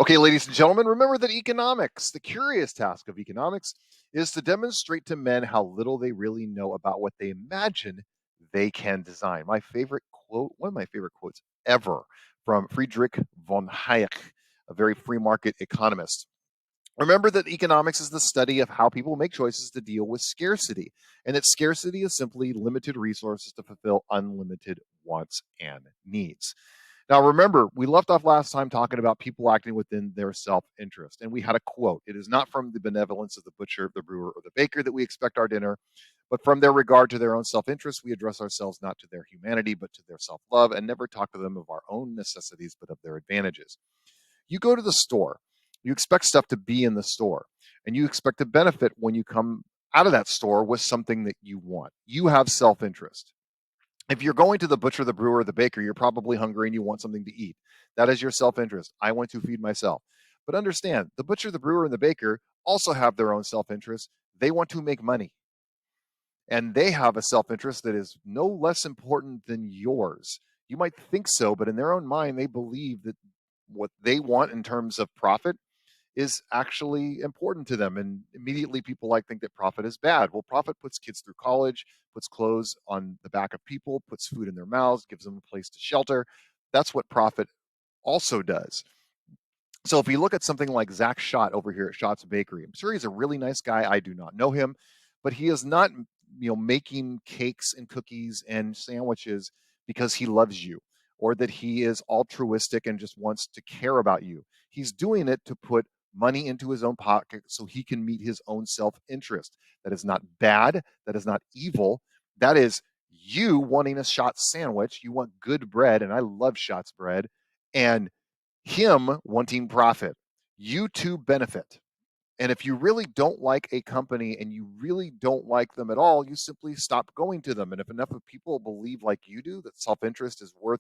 Okay, ladies and gentlemen, remember that economics, the curious task of economics, is to demonstrate to men how little they really know about what they imagine they can design. My favorite quote, one of my favorite quotes ever from Friedrich von Hayek, a very free market economist. Remember that economics is the study of how people make choices to deal with scarcity, and that scarcity is simply limited resources to fulfill unlimited wants and needs. Now, remember, we left off last time talking about people acting within their self interest, and we had a quote. It is not from the benevolence of the butcher, the brewer, or the baker that we expect our dinner, but from their regard to their own self interest, we address ourselves not to their humanity, but to their self love, and never talk to them of our own necessities, but of their advantages. You go to the store, you expect stuff to be in the store, and you expect to benefit when you come out of that store with something that you want. You have self interest. If you're going to the butcher, the brewer, or the baker, you're probably hungry and you want something to eat. That is your self interest. I want to feed myself. But understand, the butcher, the brewer, and the baker also have their own self interest. They want to make money. And they have a self interest that is no less important than yours. You might think so, but in their own mind, they believe that what they want in terms of profit is actually important to them. And immediately people like think that profit is bad. Well, profit puts kids through college, puts clothes on the back of people, puts food in their mouths, gives them a place to shelter. That's what profit also does. So if you look at something like Zach Schott over here at Schott's Bakery, I'm sure he's a really nice guy. I do not know him, but he is not, making cakes and cookies and sandwiches because he loves you or that he is altruistic and just wants to care about you. He's doing it to put money into his own pocket so he can meet his own self-interest. That is not bad. That is not evil. That is you wanting a Schott sandwich. You want good bread, and I love Schott's bread. And him wanting profit. You two benefit. And if you really don't like a company and you really don't like them at all, you simply stop going to them. And if enough of people believe like you do that self-interest is worth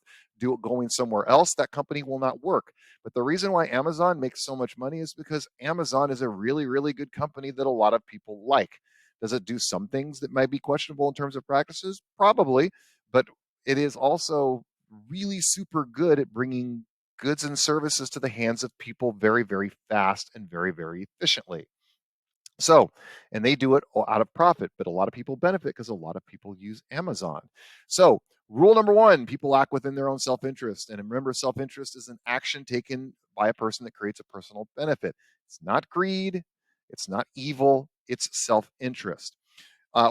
going somewhere else, that company will not work. But the reason why Amazon makes so much money is because Amazon is a really, really good company that a lot of people like. Does it do some things that might be questionable in terms of practices? Probably. But it is also really super good at bringing goods and services to the hands of people very, very fast and very, very efficiently. So, and they do it out of profit, but a lot of people benefit because a lot of people use Amazon. So, rule number one, people act within their own self interest. And remember, self interest is an action taken by a person that creates a personal benefit. It's not greed, it's not evil, it's self interest.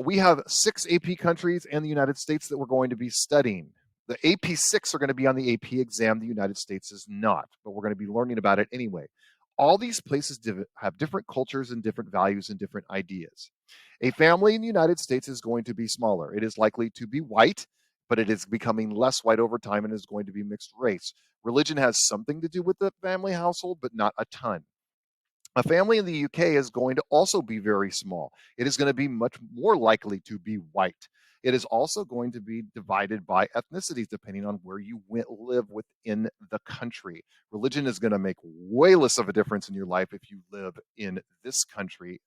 We have 6 AP countries and the United States that we're going to be studying. The AP6 are going to be on the AP exam. The United States is not, but we're going to be learning about it anyway. All these places have different cultures and different values and different ideas. A family in the United States is going to be smaller. It is likely to be white, but it is becoming less white over time and is going to be mixed race. Religion has something to do with the family household, but not a ton. A family in the UK is going to also be very small. It is going to be much more likely to be white. It is also going to be divided by ethnicities depending on where you live within the country. Religion is going to make way less of a difference in your life if you live in this country.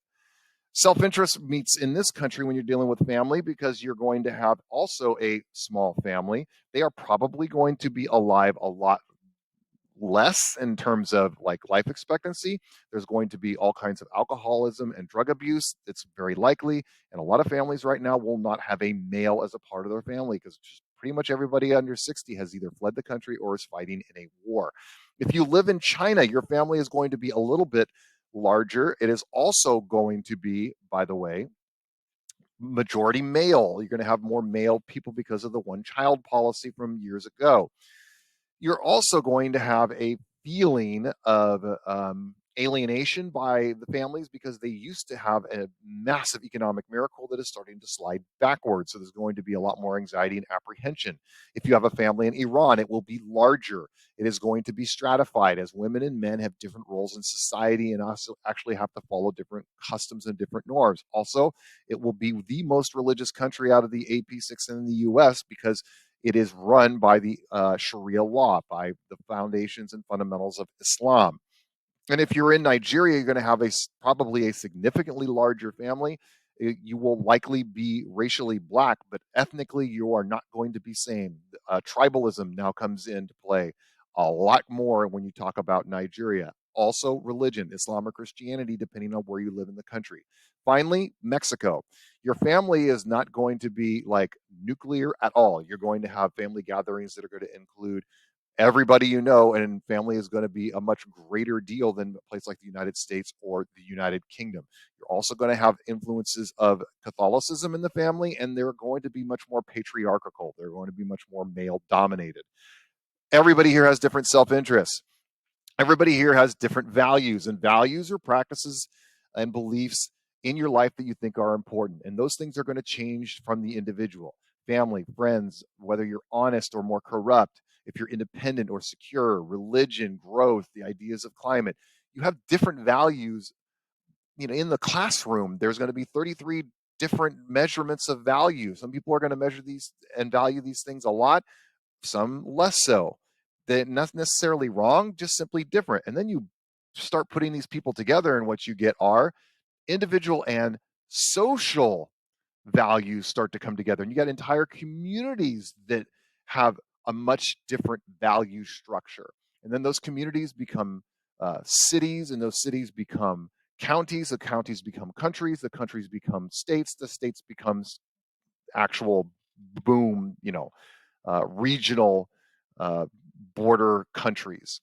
Self interest meets in this country when you're dealing with family because you're going to have also a small family. They are probably going to be alive a lot less in terms of like life expectancy. There's going to be all kinds of alcoholism and drug abuse. It's very likely. And a lot of families right now will not have a male as a part of their family because pretty much everybody under 60 has either fled the country or is fighting in a war. If you live in China, your family is going to be a little bit larger. It is also going to be, by the way, majority male. You're going to have more male people because of the one child policy from years ago. You're also going to have a feeling of alienation by the families because they used to have a massive economic miracle that is starting to slide backwards. So there's going to be a lot more anxiety and apprehension. If you have a family in Iran, it will be larger. It is going to be stratified as women and men have different roles in society and also actually have to follow different customs and different norms. Also, it will be the most religious country out of the AP6 in the US because it is run by the Sharia law, by the foundations and fundamentals of Islam. And if you're in Nigeria, you're going to have probably a significantly larger family. You will likely be racially black, but ethnically, you are not going to be same. Tribalism now comes into play a lot more when you talk about Nigeria. also religion, Islam or Christianity, depending on where you live in the country. Finally, Mexico. Your family is not going to be like nuclear at all. You're going to have family gatherings that are going to include everybody you know, and family is going to be a much greater deal than a place like the United States or the United Kingdom. You're also going to have influences of Catholicism in the family, and they're going to be much more patriarchal. They're going to be much more male dominated. Everybody here has different self interests. Everybody here has different values, and values are practices and beliefs in your life that you think are important. And those things are going to change from the individual, family, friends, whether you're honest or more corrupt, if you're independent or secure, religion, growth, the ideas of climate. You have different values. In the classroom, there's going to be 33 different measurements of value. Some people are going to measure these and value these things a lot, some less so. They're not necessarily wrong, just simply different. And then you start putting these people together, and what you get are individual and social values start to come together. And you got entire communities that have a much different value structure. And then those communities become cities, and those cities become counties. The counties become countries. The countries become states. The states becomes actual boom, regional uh, border countries.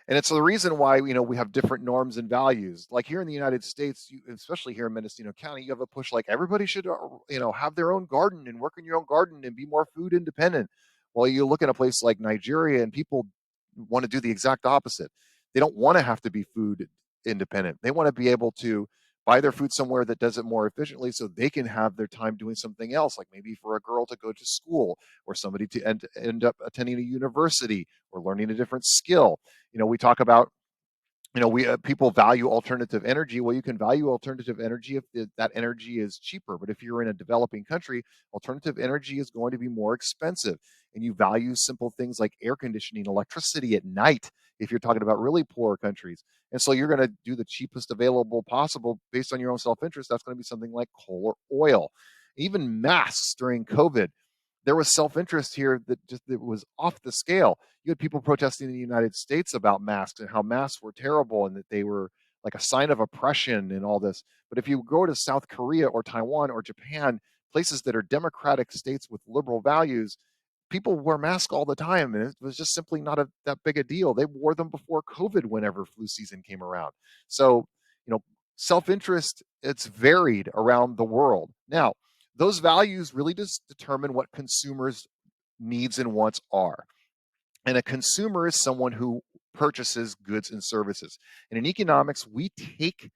And it's the reason why we have different norms and values. Like here in the United States, especially here in Mendocino County, you have a push like everybody should have their own garden and work in your own garden and be more food independent. Well, you look at a place like Nigeria, and people want to do the exact opposite. They don't want to have to be food independent. They want to be able to buy their food somewhere that does it more efficiently, so they can have their time doing something else, like maybe for a girl to go to school, or somebody to end up attending a university or learning a different skill. We talk about, we people value alternative energy. Well, you can value alternative energy if that energy is cheaper, but if you're in a developing country, alternative energy is going to be more expensive. And you value simple things like air conditioning, electricity at night, if you're talking about really poor countries. And so you're going to do the cheapest available possible based on your own self-interest. That's going to be something like coal or oil. Even masks during COVID, there was self-interest here that just it was off the scale. You had people protesting in the United States about masks and how masks were terrible and that they were like a sign of oppression and all this. But if you go to South Korea or Taiwan or Japan, places that are democratic states with liberal values, people wear masks all the time, and it was just simply not that big a deal. They wore them before COVID, whenever flu season came around. So, you know, self-interest, it's varied around the world. Now, those values really just determine what consumers' needs and wants are. And a consumer is someone who purchases goods and services. And in economics, we take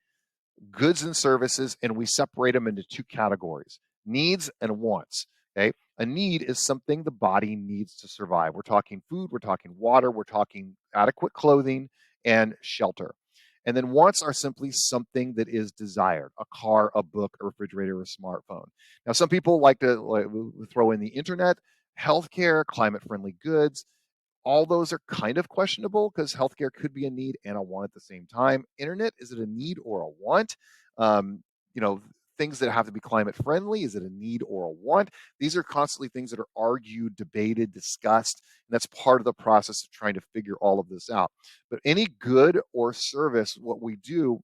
goods and services and we separate them into two categories: needs and wants. Okay. A need is something the body needs to survive. We're talking food, we're talking water, we're talking adequate clothing and shelter. And then wants are simply something that is desired: a car, a book, a refrigerator, a smartphone. Now, some people like to throw in the internet, healthcare, climate friendly goods. All those are kind of questionable because healthcare could be a need and a want at the same time. Internet, is it a need or a want? Um, you know, things that have to be climate friendly, is it a need or a want? These are constantly things that are argued, debated, discussed, and that's part of the process of trying to figure all of this out. But any good or service, what we do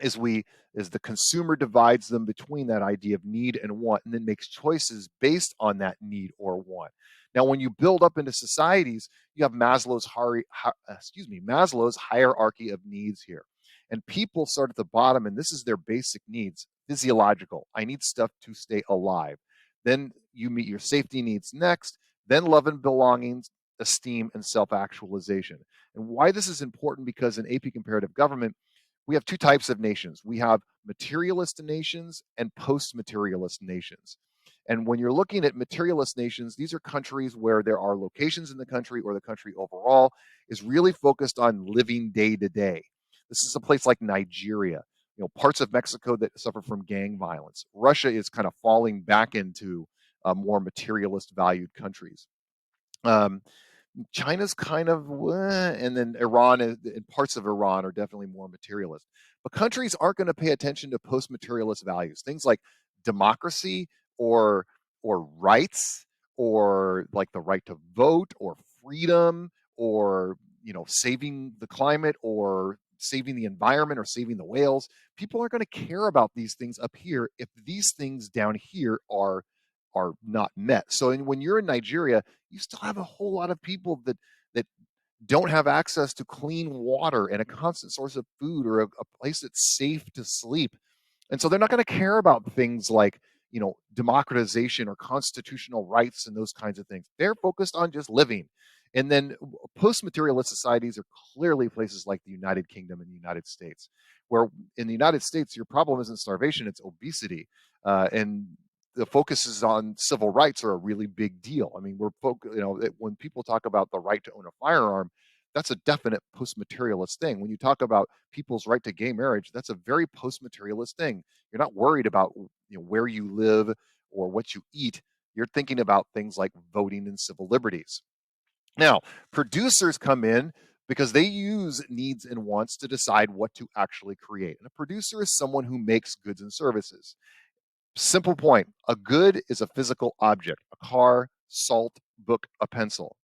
is the consumer divides them between that idea of need and want, and then makes choices based on that need or want. Now, when you build up into societies, you have Maslow's hierarchy of needs here. And people start at the bottom, and this is their basic needs: physiological, I need stuff to stay alive. Then you meet your safety needs next, then love and belongings, esteem, and self actualization. And why this is important: because in AP comparative government, we have two types of nations. We have materialist nations and post-materialist nations. And when you're looking at materialist nations, these are countries where there are locations in the country, or the country overall is really focused on living day to day. This is a place like Nigeria, parts of Mexico that suffer from gang violence. Russia is kind of falling back into more materialist valued countries. Um, China's kind of, and then Iran and parts of Iran are definitely more materialist. But countries aren't going to pay attention to post-materialist values, things like democracy or rights, or like the right to vote or freedom or saving the climate or saving the environment or saving the whales. People aren't going to care about these things up here if these things down here are not met. So when you're in Nigeria, you still have a whole lot of people that don't have access to clean water and a constant source of food or a place that's safe to sleep. And so they're not going to care about things like, democratization or constitutional rights and those kinds of things. They're focused on just living. And then post materialist societies are clearly places like the United Kingdom and the United States, where in the United States, your problem isn't starvation, it's obesity. And the focuses on civil rights are a really big deal. I mean, when people talk about the right to own a firearm, that's a definite post-materialist thing. When you talk about people's right to gay marriage, that's a very post-materialist thing. You're not worried about where you live or what you eat. You're thinking about things like voting and civil liberties. Now, producers come in because they use needs and wants to decide what to actually create. And a producer is someone who makes goods and services. Simple point: a good is a physical object, a car, salt, book, a pencil.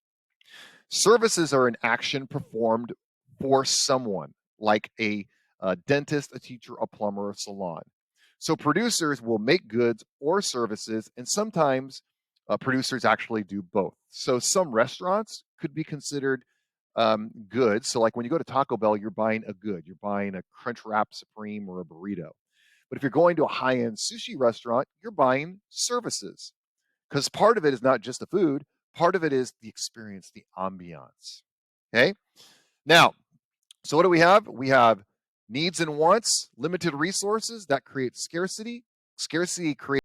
Services are an action performed for someone, like a dentist, a teacher, a plumber, a salon. So producers will make goods or services, and sometimes producers actually do both. So some restaurants could be considered goods. So, like when you go to Taco Bell, you're buying a good. You're buying a Crunchwrap Supreme or a burrito. But if you're going to a high-end sushi restaurant, you're buying services, because part of it is not just the food, part of it is the experience, the ambiance. Okay. Now, so what do we have? We have needs and wants, limited resources that create scarcity. Scarcity creates